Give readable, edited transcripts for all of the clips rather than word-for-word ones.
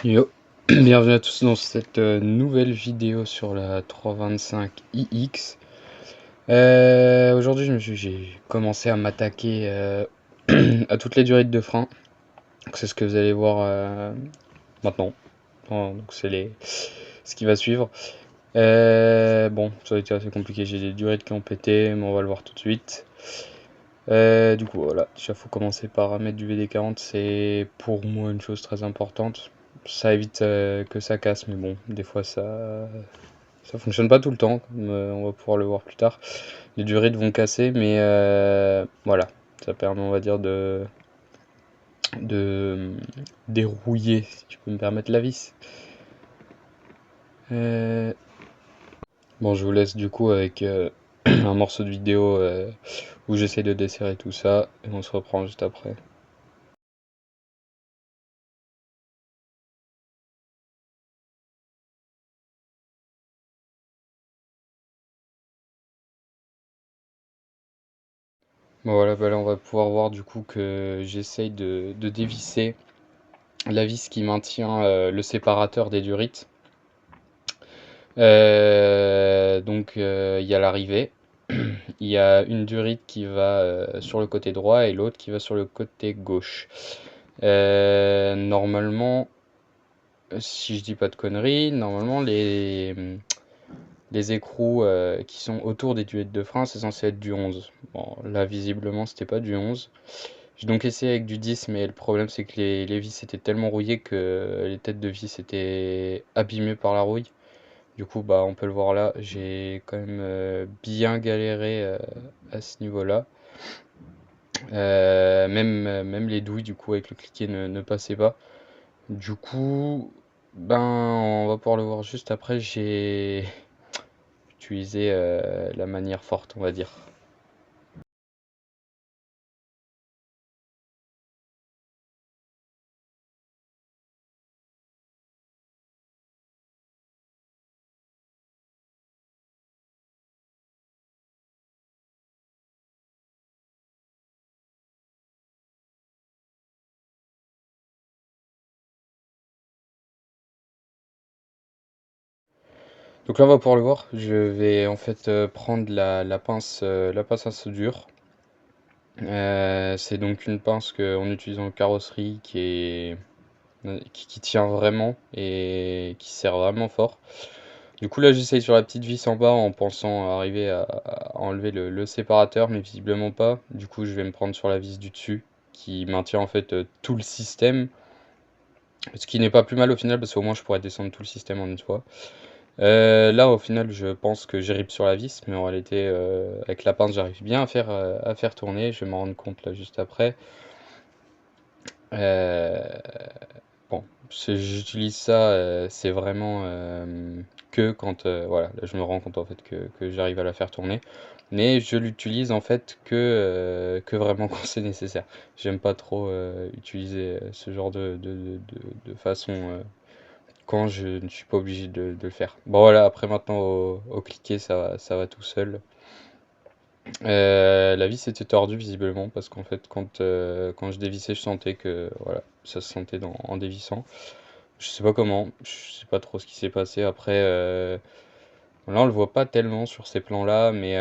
Yo, bienvenue à tous dans cette nouvelle vidéo sur la 325iX. Aujourd'hui, j'ai commencé à m'attaquer à toutes les durites de frein. C'est ce que vous allez voir maintenant. Donc ce qui va suivre. Bon, ça a été assez compliqué. J'ai des durites qui ont pété, mais on va le voir tout de suite. Du coup, voilà. Déjà, faut commencer par mettre du VD40. C'est pour moi une chose très importante. Ça évite que ça casse, mais bon, des fois ça fonctionne pas tout le temps, comme on va pouvoir le voir plus tard. Les durites vont casser, mais voilà, ça permet, on va dire, de dérouiller, si tu peux me permettre, la vis. Euh, Bon, je vous laisse du coup avec un morceau de vidéo où j'essaie de desserrer tout ça, et on se reprend juste après. Bon voilà, bah là on va pouvoir voir du coup que j'essaye de dévisser la vis qui maintient le séparateur des durites. Il y a l'arrivée, il y a une durite qui va sur le côté droit et l'autre qui va sur le côté gauche. Normalement, si je dis pas de conneries, normalement les écrous qui sont autour des durites de frein, c'est censé être du 11. Bon, là visiblement c'était pas du 11. J'ai donc essayé avec du 10, mais le problème c'est que les vis étaient tellement rouillées que les têtes de vis étaient abîmées par la rouille. Du coup, bah, on peut le voir là, j'ai quand même bien galéré à ce niveau-là. Même les douilles, du coup, avec le cliquet ne passaient pas. Du coup, ben, on va pouvoir le voir juste après, j'ai utilisé la manière forte, on va dire. Donc là, on va pouvoir le voir, je vais en fait prendre la pince à soudure. C'est donc une pince qu'on utilise en carrosserie qui tient vraiment et qui sert vraiment fort. Du coup là j'essaye sur la petite vis en bas en pensant arriver à enlever le séparateur, mais visiblement pas. Du coup je vais me prendre sur la vis du dessus qui maintient en fait tout le système. Ce qui n'est pas plus mal au final parce qu'au moins je pourrais descendre tout le système en une fois. Là au final je pense que j'arrive sur la vis, mais en réalité avec la pince j'arrive bien à faire tourner. Je vais m'en rendre compte là juste après. Euh, Bon, j'utilise ça, c'est vraiment que quand voilà, là, je me rends compte en fait que j'arrive à la faire tourner. Mais je l'utilise en fait que vraiment quand c'est nécessaire. J'aime pas trop utiliser ce genre de façon quand je ne suis pas obligé de le faire. Bon voilà, après maintenant au cliquet ça va tout seul. La vis était tordue visiblement parce qu'en fait quand je dévissais je sentais que voilà, ça se sentait en dévissant. Je sais pas comment, je sais pas trop ce qui s'est passé. Après, là on le voit pas tellement sur ces plans-là, mais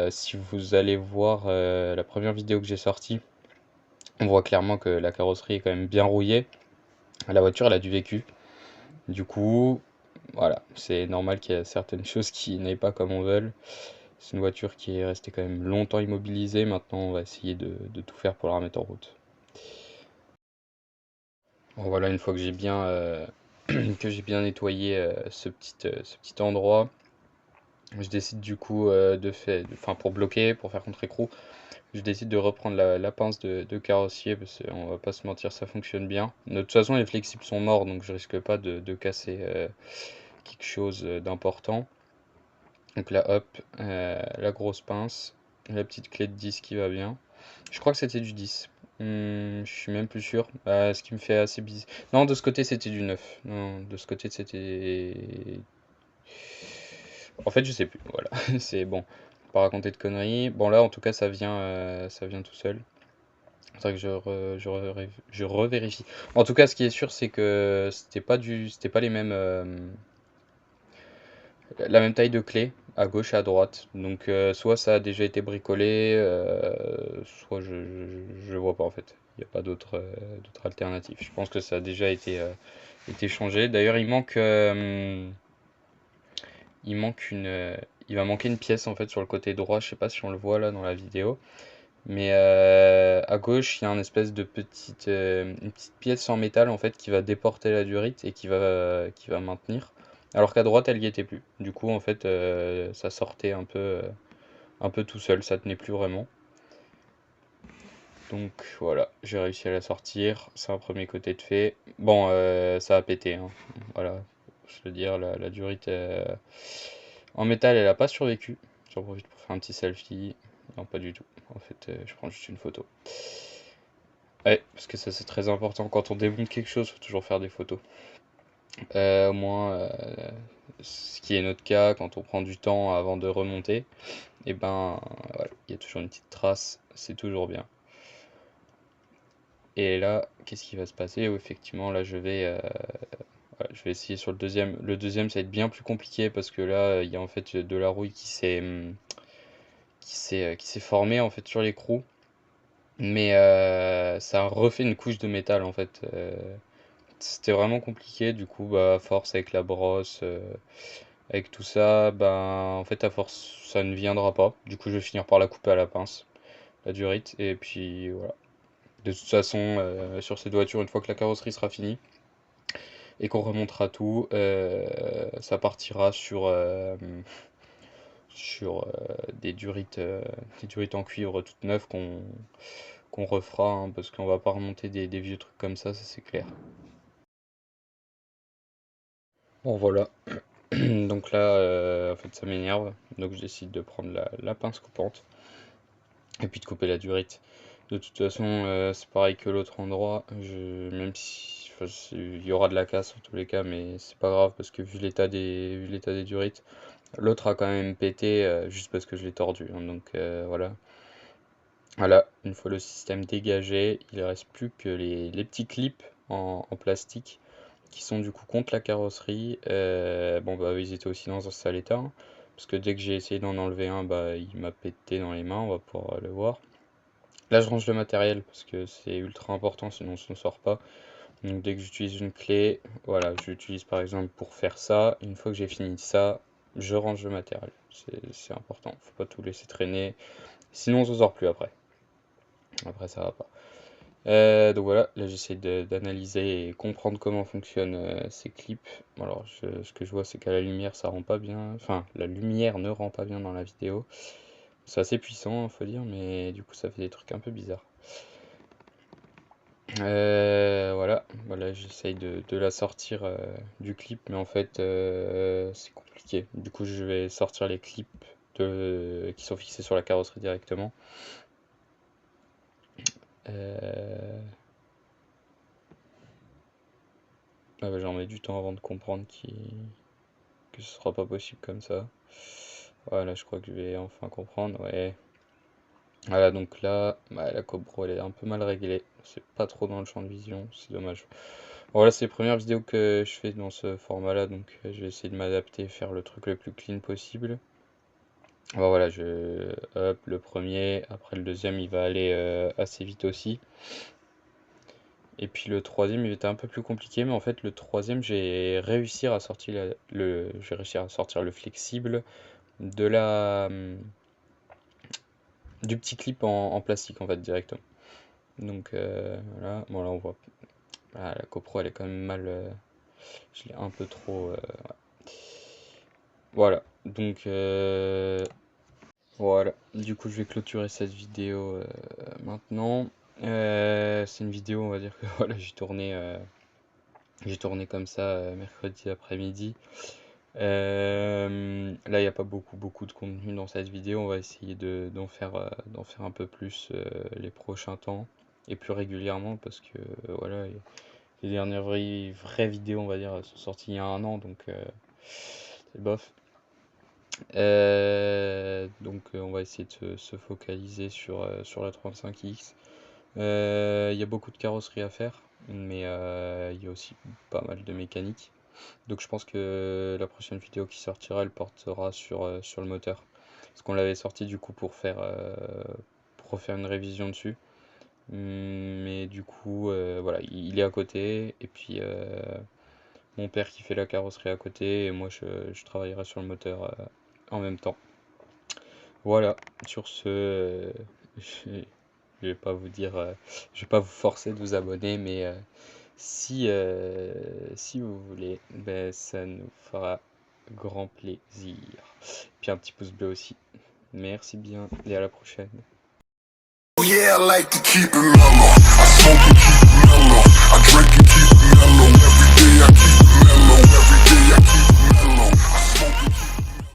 si vous allez voir la première vidéo que j'ai sortie, on voit clairement que la carrosserie est quand même bien rouillée. La voiture, elle a du vécu. Du coup, voilà, c'est normal qu'il y a certaines choses qui n'aillent pas comme on veut. C'est une voiture qui est restée quand même longtemps immobilisée. Maintenant, on va essayer de tout faire pour la remettre en route. Bon, voilà, une fois que j'ai bien, que j'ai bien nettoyé ce petit endroit, je décide du coup enfin pour bloquer, pour faire contre-écrou, je décide de reprendre la pince de carrossier parce qu'on va pas se mentir, ça fonctionne bien. De toute façon, les flexibles sont morts donc je risque pas de casser quelque chose d'important. Donc là, hop, la grosse pince, la petite clé de 10 qui va bien. Je crois que c'était du 10. Je suis même plus sûr. Ce qui me fait assez bizarre. Non, de ce côté c'était du 9. Non, de ce côté c'était. En fait, je sais plus. Voilà, c'est bon. Pas raconter de conneries. Bon, là, en tout cas, ça vient tout seul. C'est vrai que je revérifie. En tout cas, ce qui est sûr, c'est que c'était pas les mêmes, la même taille de clé à gauche et à droite. Donc, soit ça a déjà été bricolé, soit je vois pas en fait. Il n'y a pas d'autres alternatives. Je pense que ça a déjà été changé. D'ailleurs, il manque il va manquer une pièce en fait sur le côté droit. Je sais pas si on le voit là dans la vidéo. Mais à gauche, il y a une petite pièce en métal en fait qui va déporter la durite et qui va maintenir. Alors qu'à droite, elle y était plus. Du coup, en fait, ça sortait un peu tout seul, ça tenait plus vraiment. Donc voilà, j'ai réussi à la sortir. C'est un premier côté de fait. Bon, ça a pété, hein. Voilà, je veux dire, la durite en métal, elle a pas survécu. J'en profite pour faire un petit selfie. Non, pas du tout. En fait, je prends juste une photo. Ouais, parce que ça c'est très important. Quand on démonte quelque chose, faut toujours faire des photos. Au moins, ce qui est notre cas, quand on prend du temps avant de remonter, et ben voilà, il y a toujours une petite trace, c'est toujours bien. Et là, qu'est-ce qui va se passer? Effectivement, là, voilà, je vais essayer sur le deuxième. Le deuxième, ça va être bien plus compliqué parce que là, il y a en fait de la rouille qui s'est formée en fait sur l'écrou. Mais ça a refait une couche de métal en fait. C'était vraiment compliqué, du coup, bah, à force avec la brosse, avec tout ça, ben, en fait, à force, ça ne viendra pas. Du coup, je vais finir par la couper à la pince, la durite, et puis voilà. De toute façon, sur cette voiture, une fois que la carrosserie sera finie et qu'on remontera tout, ça partira sur des durites en cuivre toutes neuves qu'on refera, hein, parce qu'on va pas remonter des vieux trucs comme ça c'est clair. Bon, voilà. Donc là, en fait, ça m'énerve. Donc je décide de prendre la pince coupante et puis de couper la durite. De toute façon, c'est pareil que l'autre endroit. Même si enfin, il y aura de la casse en tous les cas, mais c'est pas grave parce que vu l'état des durites, l'autre a quand même pété juste parce que je l'ai tordu, hein. Donc voilà. Voilà, une fois le système dégagé, il ne reste plus que les petits clips en plastique qui sont du coup contre la carrosserie. Bon bah ils étaient aussi dans un sale état, hein, parce que dès que j'ai essayé d'en enlever un, bah il m'a pété dans les mains, on va pouvoir le voir. Là je range le matériel parce que c'est ultra important sinon on s'en sort pas. Donc dès que j'utilise une clé, voilà, je l'utilise par exemple pour faire ça. Une fois que j'ai fini ça, je range le matériel. C'est important, faut pas tout laisser traîner, sinon on s'en sort plus après. Après ça va pas. Donc voilà, là j'essaie d'analyser et comprendre comment fonctionnent ces clips. Alors ce que je vois c'est qu'à la lumière ça rend pas bien, enfin la lumière ne rend pas bien dans la vidéo. C'est assez puissant faut dire, mais du coup ça fait des trucs un peu bizarres. Voilà, j'essaye de la sortir du clip, mais en fait c'est compliqué. Du coup je vais sortir les clips qui sont fixés sur la carrosserie directement. Euh, Ah bah, j'en mets du temps avant de comprendre que ce sera pas possible comme ça. Voilà, je crois que je vais enfin comprendre. Ouais. Voilà, donc là, bah, la GoPro elle est un peu mal réglée. C'est pas trop dans le champ de vision, c'est dommage. Voilà, c'est les premières vidéos que je fais dans ce format-là, donc je vais essayer de m'adapter, faire le truc le plus clean possible. Bon, voilà, hop, le premier, après le deuxième, il va aller assez vite aussi. Et puis le troisième, il était un peu plus compliqué, mais en fait, le troisième, j'ai réussi à sortir le flexible de du petit clip en plastique, en fait, directement. Donc voilà, bon là on voit, ah, la GoPro elle est quand même mal, je l'ai un peu trop, voilà. Donc voilà, du coup je vais clôturer cette vidéo maintenant. C'est une vidéo, on va dire que voilà, j'ai tourné comme ça mercredi après-midi. Là, il n'y a pas beaucoup de contenu dans cette vidéo. On va essayer d'en faire un peu plus les prochains temps et plus régulièrement parce que voilà, les dernières vraies vidéos, on va dire, sont sorties il y a un an, donc c'est bof. Donc, on va essayer de se focaliser sur la 35X. Il y a beaucoup de carrosserie à faire, mais il y a aussi pas mal de mécanique. Donc je pense que la prochaine vidéo qui sortira, elle portera sur le moteur. Parce qu'on l'avait sorti du coup pour refaire une révision dessus. Mais du coup, voilà, il est à côté. Et puis mon père qui fait la carrosserie à côté. Et moi je travaillerai sur le moteur en même temps. Voilà, sur ce, je je vais pas vous dire, je vais pas vous forcer de vous abonner, mais si vous voulez, ben, ça nous fera grand plaisir. Puis un petit pouce bleu aussi. Merci bien et à la prochaine. Yeah, I like to keep it mellow. I smoke and keep